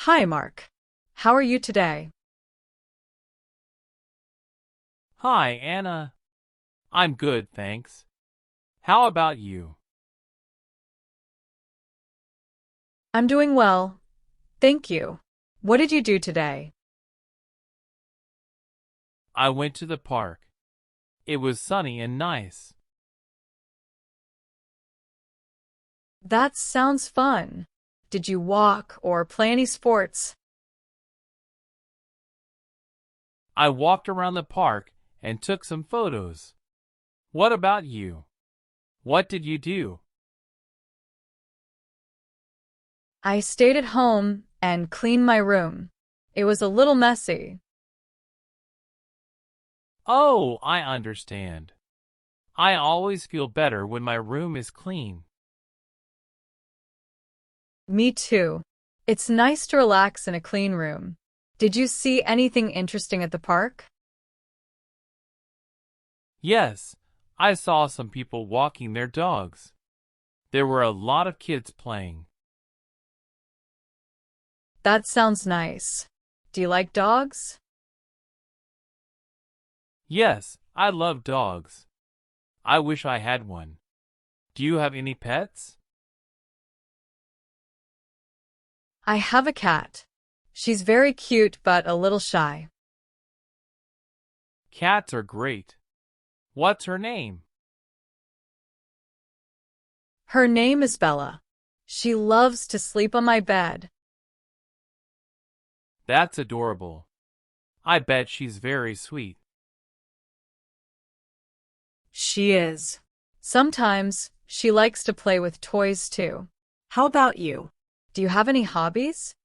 Hi, Mark. How are you today? Hi, Anna. I'm good, thanks. How about you? I'm doing well. Thank you. What did you do today? I went to the park. It was sunny and nice. That sounds fun. Did you walk or play any sports? I walked around the park and took some photos. What about you? What did you do? I stayed at home and cleaned my room. It was a little messy. Oh, I understand. I always feel better when my room is clean. Me too. It's nice to relax in a clean room. Did you see anything interesting at the park? Yes, I saw some people walking their dogs. There were a lot of kids playing. That sounds nice. Do you like dogs? Yes, I love dogs. I wish I had one. Do you have any pets? I have a cat. She's very cute but a little shy. Cats are great. What's her name? Her name is Bella. She loves to sleep on my bed. That's adorable. I bet she's very sweet. She is. Sometimes she likes to play with toys too. How about you? Do you have any hobbies?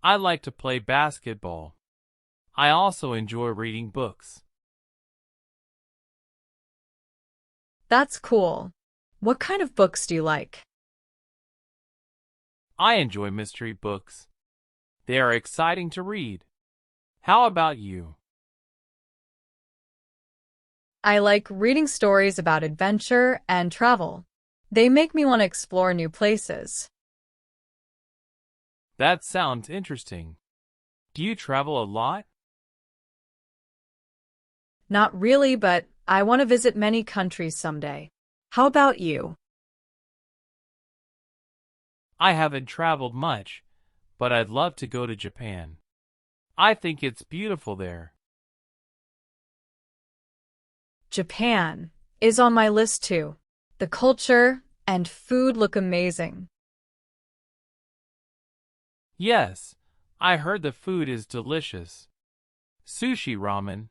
I like to play basketball. I also enjoy reading books. That's cool. What kind of books do you like? I enjoy mystery books. They are exciting to read. How about you? I like reading stories about adventure and travel. They make me want to explore new places. That sounds interesting. Do you travel a lot? Not really, but I want to visit many countries someday. How about you? I haven't traveled much, but I'd love to go to Japan. I think it's beautiful there. Japan is on my list too. The culture and food look amazing. Yes, I heard the food is delicious. Sushi ramen.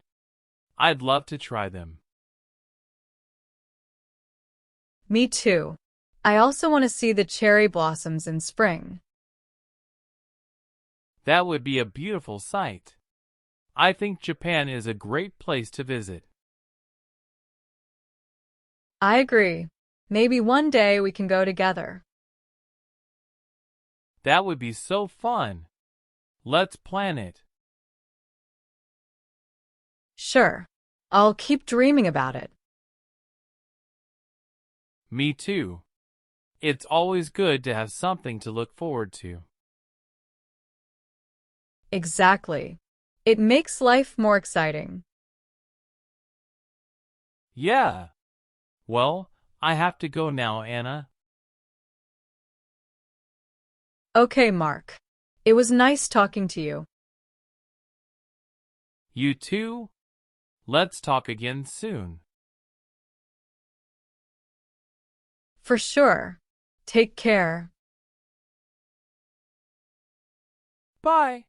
I'd love to try them. Me too. I also want to see the cherry blossoms in spring. That would be a beautiful sight. I think Japan is a great place to visit. I agree. Maybe one day we can go together. That would be so fun. Let's plan it. Sure. I'll keep dreaming about it. Me too. It's always good to have something to look forward to. Exactly. It makes life more exciting. Yeah. Well, I have to go now, Anna. Okay, Mark. It was nice talking to you. You too? Let's talk again soon. For sure. Take care. Bye.